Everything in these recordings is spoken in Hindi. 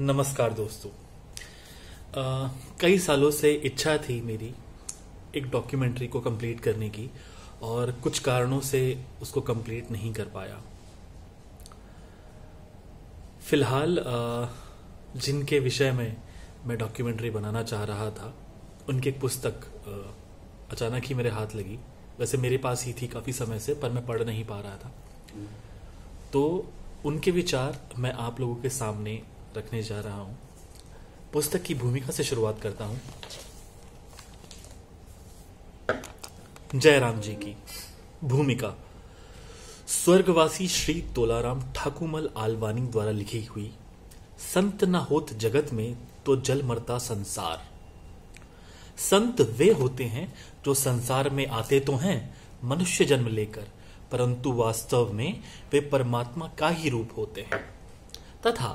नमस्कार दोस्तों। कई सालों से इच्छा थी मेरी एक डॉक्यूमेंट्री को कंप्लीट करने की और कुछ कारणों से उसको कंप्लीट नहीं कर पाया। फिलहाल जिनके विषय में मैं डॉक्यूमेंट्री बनाना चाह रहा था उनकी एक पुस्तक अचानक ही मेरे हाथ लगी। वैसे मेरे पास ही थी काफ़ी समय से, पर मैं पढ़ नहीं पा रहा था। तो उनके विचार मैं आप लोगों के सामने रखने जा रहा हूं। पुस्तक की भूमिका से शुरुआत करता हूं। जयराम जी की भूमिका स्वर्गवासी श्री तोलाराम ठाकुमल आलवानी द्वारा लिखी हुई। संत न होत जगत में तो जल मरता संसार। संत वे होते हैं जो संसार में आते तो हैं मनुष्य जन्म लेकर, परंतु वास्तव में वे परमात्मा का ही रूप होते हैं तथा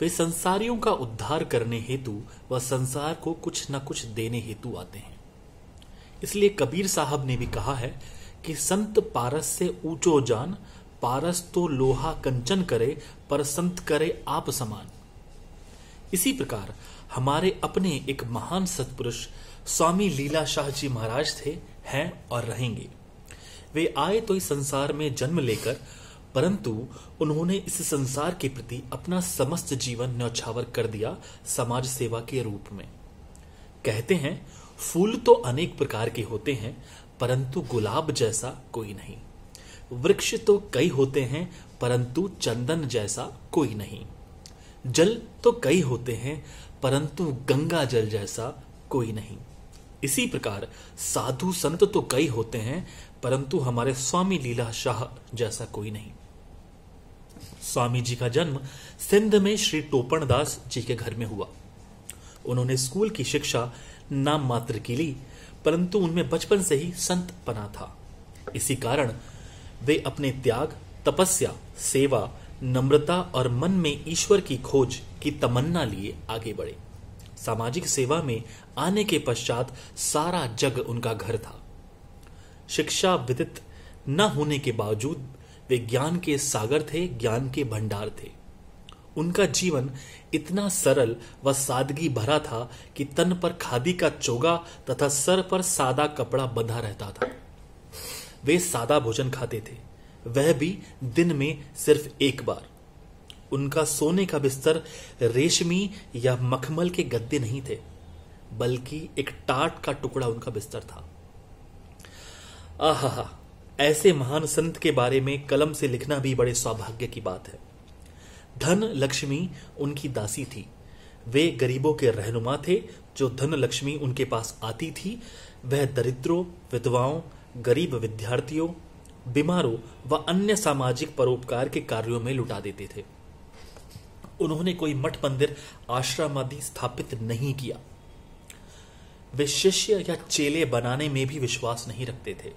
वे संसारियों का उद्धार करने हेतु व संसार को कुछ न कुछ देने हेतु आते हैं। इसलिए कबीर साहब ने भी कहा है कि संत पारस से ऊंचो जान, पारस तो लोहा कंचन करे, पर संत करे आप समान। इसी प्रकार हमारे अपने एक महान सत्पुरुष स्वामी लीलाशाह जी महाराज थे, हैं और रहेंगे। वे आए तो इस संसार में जन्म लेकर, परंतु उन्होंने इस संसार के प्रति अपना समस्त जीवन न्यौछावर कर दिया समाज सेवा के रूप में। कहते हैं फूल तो अनेक प्रकार के होते हैं, परंतु गुलाब जैसा कोई नहीं। वृक्ष तो कई होते हैं, परंतु चंदन जैसा कोई नहीं। जल तो कई होते हैं, परंतु गंगा जल जैसा कोई नहीं। इसी प्रकार साधु संत तो कई होते हैं, परंतु हमारे स्वामी लीलाशाह जैसा कोई नहीं। स्वामी जी का जन्म सिंध में श्री टोपण दास जी के घर में हुआ। उन्होंने स्कूल की शिक्षा नाम मात्र की ली, परंतु उनमें बचपन से ही संत पना था। इसी कारण वे अपने त्याग, तपस्या, सेवा, नम्रता और मन में ईश्वर की खोज की तमन्ना लिए आगे बढ़े। सामाजिक सेवा में आने के पश्चात सारा जग उनका घर था। शिक्षा विदित न होने के बावजूद वे ज्ञान के सागर थे, ज्ञान के भंडार थे। उनका जीवन इतना सरल व सादगी भरा था कि तन पर खादी का चोगा तथा सर पर सादा कपड़ा बंधा रहता था। वे सादा भोजन खाते थे, वह भी दिन में सिर्फ एक बार। उनका सोने का बिस्तर रेशमी या मखमल के गद्दे नहीं थे, बल्कि एक टाट का टुकड़ा उनका बिस्तर था। आहा, ऐसे महान संत के बारे में कलम से लिखना भी बड़े सौभाग्य की बात है। धन लक्ष्मी उनकी दासी थी। वे गरीबों के रहनुमा थे। जो धन लक्ष्मी उनके पास आती थी वह दरिद्रों, विधवाओं, गरीब विद्यार्थियों, बीमारों व अन्य सामाजिक परोपकार के कार्यों में लुटा देते थे। उन्होंने कोई मठ मंदिर, आश्रम आदि स्थापित नहीं किया। वे शिष्य या चेले बनाने में भी विश्वास नहीं रखते थे।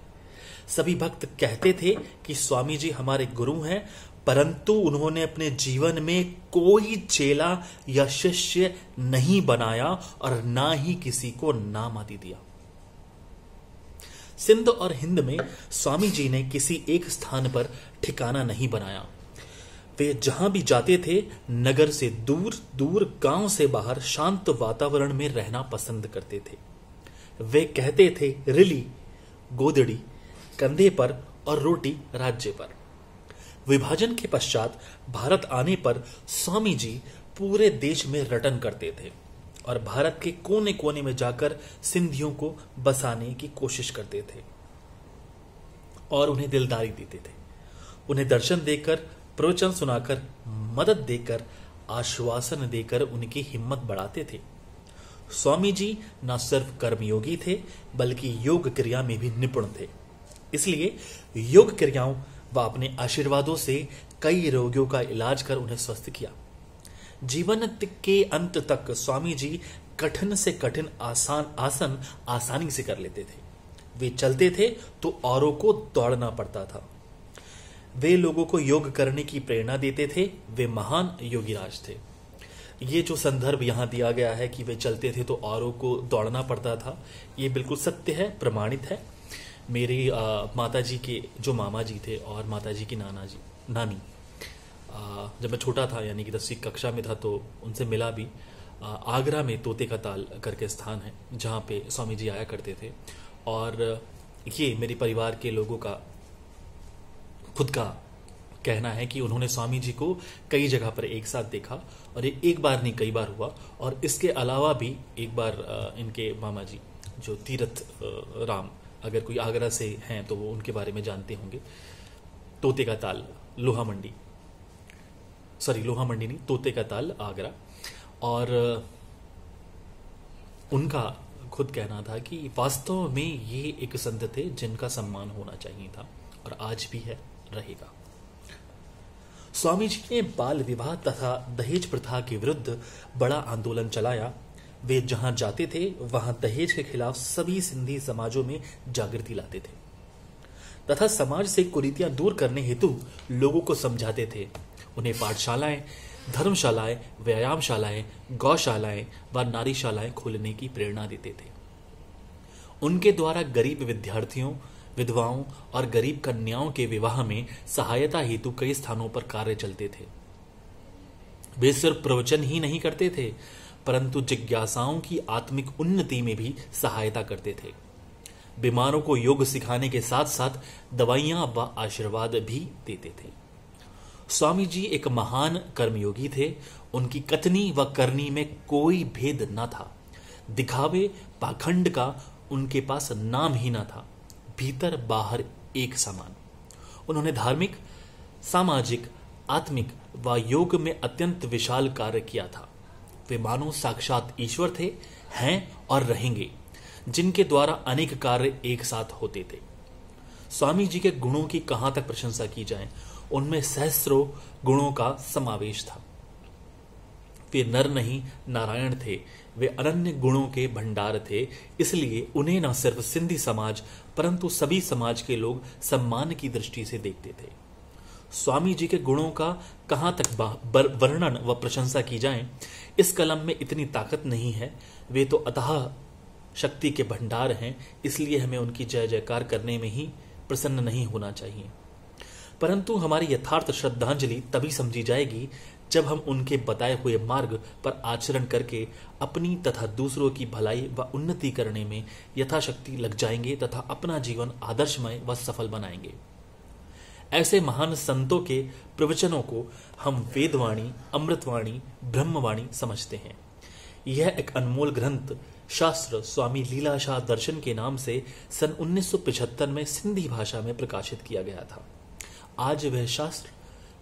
सभी भक्त कहते थे कि स्वामी जी हमारे गुरु हैं, परंतु उन्होंने अपने जीवन में कोई चेला या शिष्य नहीं बनाया और ना ही किसी को नाम आदि दिया। सिंध और हिंद में स्वामी जी ने किसी एक स्थान पर ठिकाना नहीं बनाया। वे जहां भी जाते थे नगर से दूर दूर, गांव से बाहर शांत वातावरण में रहना पसंद करते थे। वे कहते थे रिली गोदड़ी कंधे पर और रोटी राज्य पर। विभाजन के पश्चात भारत आने पर स्वामी जी पूरे देश में रटन करते थे और भारत के कोने कोने में जाकर सिंधियों को बसाने की कोशिश करते थे और उन्हें दिलदारी देते थे। उन्हें दर्शन देकर, प्रवचन सुनाकर, मदद देकर, आश्वासन देकर उनकी हिम्मत बढ़ाते थे। स्वामी जी न सिर्फ कर्मयोगी थे, बल्कि योग क्रिया में भी निपुण थे। इसलिए योग क्रियाओं व अपने आशीर्वादों से कई रोगियों का इलाज कर उन्हें स्वस्थ किया। जीवन के अंत तक स्वामी जी कठिन से कठिन आसन आसानी से कर लेते थे। वे चलते थे तो औरों को दौड़ना पड़ता था। वे लोगों को योग करने की प्रेरणा देते थे। वे महान योगीराज थे। ये जो संदर्भ यहाँ दिया गया है कि वे चलते थे तो औरों को दौड़ना पड़ता था, ये बिल्कुल सत्य है, प्रमाणित है। मेरी माता जी के जो मामा जी थे और माता जी की नानी, जब मैं छोटा था यानी कि 10वीं कक्षा में था तो उनसे मिला भी। आगरा में तोते का ताल करके स्थान है जहाँ पे स्वामी जी आया करते थे, और ये मेरे परिवार के लोगों का खुद का कहना है कि उन्होंने स्वामी जी को कई जगह पर एक साथ देखा, और ये एक बार नहीं कई बार हुआ। और इसके अलावा भी एक बार इनके मामा जी जो तीरथ राम, अगर कोई आगरा से हैं तो वो उनके बारे में जानते होंगे। तोते का ताल लोहा मंडी नहीं, तोते का ताल आगरा। और उनका खुद कहना था कि वास्तव में ये एक संत थे जिनका सम्मान होना चाहिए था, और आज भी है, रहेगा। स्वामी जी ने बाल विवाह तथा दहेज प्रथा के विरुद्ध बड़ा आंदोलन चलाया। वे जहां जाते थे वहां दहेज के खिलाफ सभी सिंधी समाजों में जागृति लाते थे तथा समाज से कुरीतियां दूर करने हेतु लोगों को समझाते थे। उन्हें पाठशालाएं, धर्मशालाएं, व्यायामशालाएं, गौशालाएं व नारीशालाएं खोलने की प्रेरणा देते थे। उनके द्वारा गरीब विद्यार्थियों, विधवाओं और गरीब कन्याओं के विवाह में सहायता हेतु कई स्थानों पर कार्य चलते थे। वे सिर्फ प्रवचन ही नहीं करते थे, परंतु जिज्ञासाओं की आत्मिक उन्नति में भी सहायता करते थे। बीमारों को योग सिखाने के साथ साथ दवाइयां व आशीर्वाद भी देते थे। स्वामी जी एक महान कर्मयोगी थे। उनकी कथनी व करनी में कोई भेद न था। दिखावे पाखंड का उनके पास नाम ही न था। भीतर बाहर एक समान। उन्होंने धार्मिक, सामाजिक, आत्मिक व योग में अत्यंत विशाल कार्य किया था। वे मानो साक्षात ईश्वर थे, हैं और रहेंगे, जिनके द्वारा अनेक कार्य एक साथ होते थे। स्वामी जी के गुणों की कहां तक प्रशंसा की जाए, उनमें सहस्रों गुणों का समावेश था। वे नर नहीं नारायण थे। वे अनन्य गुणों के भंडार थे। इसलिए उन्हें न सिर्फ सिंधी समाज परंतु सभी समाज के लोग सम्मान की दृष्टि से देखते थे। स्वामी जी के गुणों का कहां तक वर्णन व प्रशंसा की जाए, इस कलम में इतनी ताकत नहीं है। वे तो अतः शक्ति के भंडार हैं, इसलिए हमें उनकी जय जयकार करने में ही प्रसन्न नहीं होना चाहिए, परंतु हमारी यथार्थ श्रद्धांजलि तभी समझी जाएगी जब हम उनके बताए हुए मार्ग पर आचरण करके अपनी तथा दूसरों की भलाई व उन्नति करने में यथाशक्ति लग जाएंगे तथा अपना जीवन आदर्शमय व सफल बनाएंगे। ऐसे महान संतों के प्रवचनों को हम वेदवाणी, अमृतवाणी, ब्रह्मवाणी समझते हैं। यह एक अनमोल ग्रंथ शास्त्र स्वामी लीलाशाह दर्शन के नाम से सन 1975 में सिंधी भाषा में प्रकाशित किया गया था। आज वह शास्त्र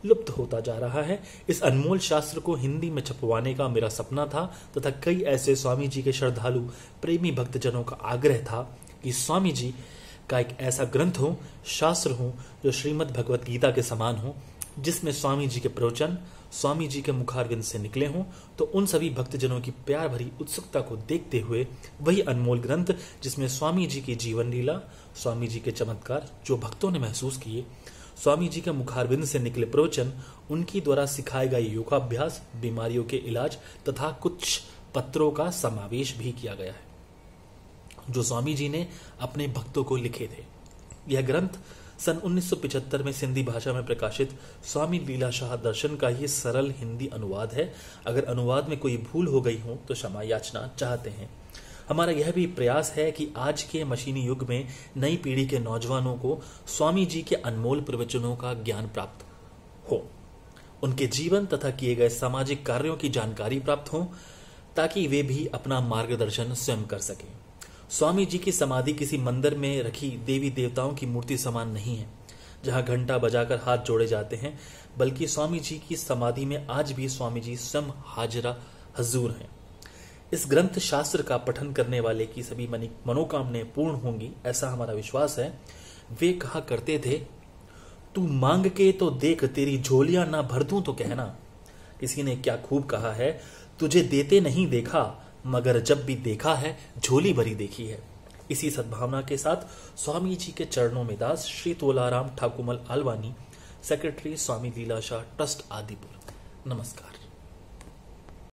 लुप्त होता जा रहा है। इस अनमोल शास्त्र को हिंदी में छपवाने का मेरा सपना था तथा कई ऐसे स्वामी जी के श्रद्धालु प्रेमी भक्तजनों का आग्रह था कि स्वामी जी का एक ऐसा ग्रंथ हो, शास्त्र हो, जो श्रीमद् भगवत गीता के समान हो, जिसमें स्वामी जी के प्रवचन स्वामी जी के मुखारविंद से निकले हों। तो उन सभी भक्तजनों की प्यार भरी उत्सुकता को देखते हुए वही अनमोल ग्रंथ जिसमें स्वामी जी की जीवन लीला, स्वामी जी के चमत्कार जो भक्तों ने महसूस किए, स्वामी जी के मुखारविंद से निकले प्रवचन, उनकी द्वारा सिखाए गए योगाभ्यास, बीमारियों के इलाज तथा कुछ पत्रों का समावेश भी किया गया है जो स्वामी जी ने अपने भक्तों को लिखे थे। यह ग्रंथ सन 1975 में सिंधी भाषा में प्रकाशित स्वामी लीलाशाह दर्शन का ही सरल हिंदी अनुवाद है। अगर अनुवाद में कोई भूल हो गई हो तो क्षमा याचना चाहते हैं। हमारा यह भी प्रयास है कि आज के मशीनी युग में नई पीढ़ी के नौजवानों को स्वामी जी के अनमोल प्रवचनों का ज्ञान प्राप्त हो, उनके जीवन तथा किए गए सामाजिक कार्यों की जानकारी प्राप्त हो, ताकि वे भी अपना मार्गदर्शन स्वयं कर सकें। स्वामी जी की समाधि किसी मंदिर में रखी देवी देवताओं की मूर्ति समान नहीं है जहां घंटा बजाकर हाथ जोड़े जाते हैं, बल्कि स्वामी जी की समाधि में आज भी स्वामी जी स्वयं हाजिरा हजूर हैं। इस ग्रंथ शास्त्र का पठन करने वाले की सभी मनोकामनाएं पूर्ण होंगी, ऐसा हमारा विश्वास है। वे कहा करते थे, तू मांग के तो देख, तेरी झोलियां ना भर दूं तो कहना। किसी ने क्या खूब कहा है, तुझे देते नहीं देखा, मगर जब भी देखा है झोली भरी देखी है। इसी सद्भावना के साथ स्वामी जी के चरणों में दास श्री तोलाराम ठाकुमल आलवानी, सेक्रेटरी स्वामी लीलाशाह ट्रस्ट आदिपुर। नमस्कार।